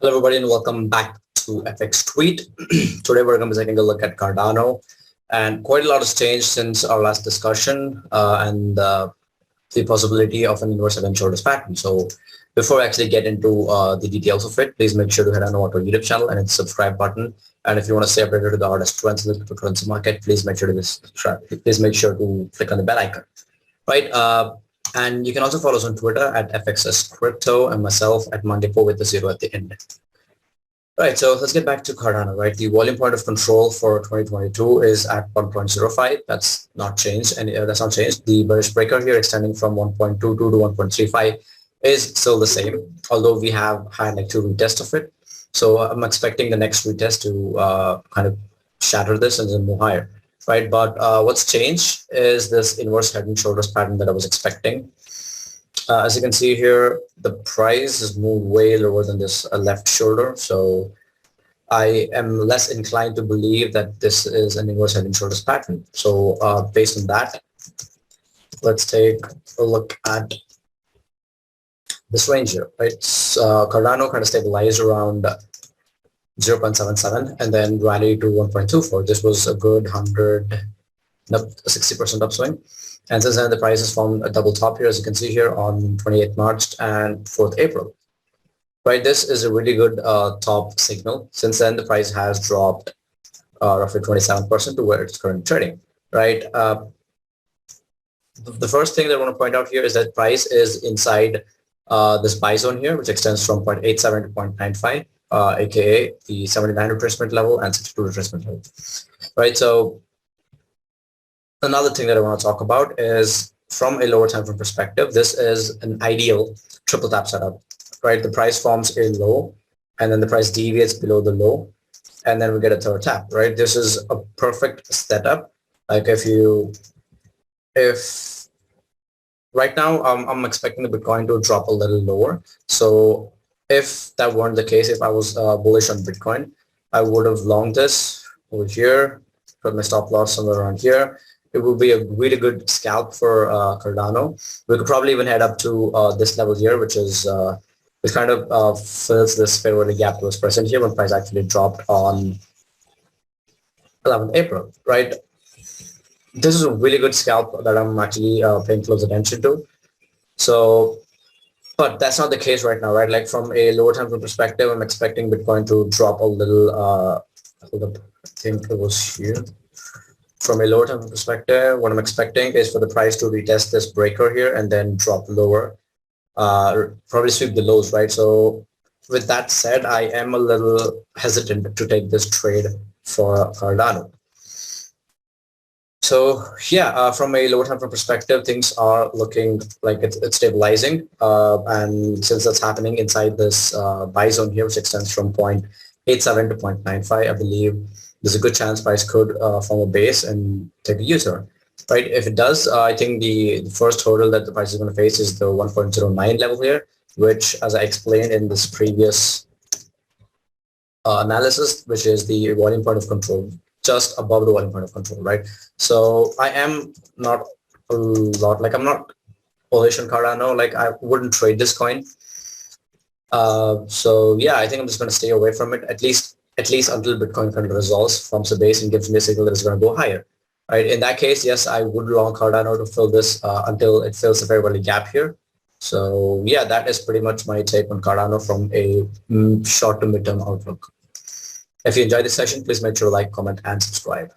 Hello, everybody, and welcome back to FX Tweet. Today, we're going to be taking a look at Cardano, and quite a lot has changed since our last discussion, and the possibility of an inverse head and shoulders pattern. So, before I actually get into the details of it, please make sure to head on over to our YouTube channel and hit the subscribe button. And if you want to stay updated to the hardest trends in the cryptocurrency market, please make sure to subscribe. Please make sure to click on the bell icon. Right. And you can also follow us on Twitter at FXS Crypto and myself at Monday4 with the 0 at the end. Right, so let's get back to Cardano, right? The volume point of control for 2022 is at 1.05. That's not changed, and that's not changed. The bearish breaker here extending from 1.22 to 1.35 is still the same, although we have had like 2 retests of it. So I'm expecting the next retest to kind of shatter this and then move higher, right? But what's changed is this inverse head and shoulders pattern that I was expecting. As you can see here, the price has moved way lower than this left shoulder. So I am less inclined to believe that this is an inverse head and shoulders pattern. So based on that, let's take a look at this range here, right? Cardano kind of stabilized around 0.77 and then rallied to 1.24. This was a good 60% upswing. And since then, the price has formed a double top here, as you can see here on 28th March and 4th April. Right, this is a really good top signal. Since then, the price has dropped roughly 27% to where it's currently trading. Right. The first thing that I want to point out here is that price is inside this buy zone here, which extends from 0.87 to 0.95, aka the 79 retracement level and 62 retracement level. Right. So another thing that I want to talk about is from a lower time frame perspective, this is an ideal triple tap setup, right? The price forms a low and then the price deviates below the low and then we get a third tap, right? This is a perfect setup. Like if right now I'm expecting the Bitcoin to drop a little lower. So if that weren't the case, if I was bullish on Bitcoin, I would have longed this over here, put my stop loss somewhere around here. It will be a really good scalp for Cardano. We could probably even head up to this level here, which is which kind of fills this fair value gap that was present here when price actually dropped on 11th April, right? This is a really good scalp that I'm actually paying close attention to. So, but that's not the case right now, right? Like from a lower time frame perspective, I'm expecting Bitcoin to drop a little. Hold up, I think it was here. From a lower time perspective, what I'm expecting is for the price to retest this breaker here and then drop lower, probably sweep the lows, right? So with that said, I am a little hesitant to take this trade for Cardano. So yeah, from a lower time frame perspective, things are looking like it's stabilizing. And since that's happening inside this buy zone here, which extends from 0.87 to 0.95, I believe there's a good chance price could form a base and take a U-turn, right? If it does, I think the first hurdle that the price is going to face is the 1.09 level here, which, as I explained in this previous analysis, which is the volume point of control, just above the volume point of control, right? So I am not a lot, like I'm not bullish on Cardano, like I wouldn't trade this coin. So yeah, I think I'm just going to stay away from it, at least until Bitcoin kind of resolves, forms a base and gives me a signal that it's going to go higher, right? In that case, yes, I would long Cardano to fill this until it fills a fair value gap here. So yeah, that is pretty much my take on Cardano from a short to mid-term outlook. If you enjoyed this session, please make sure to like, comment, and subscribe.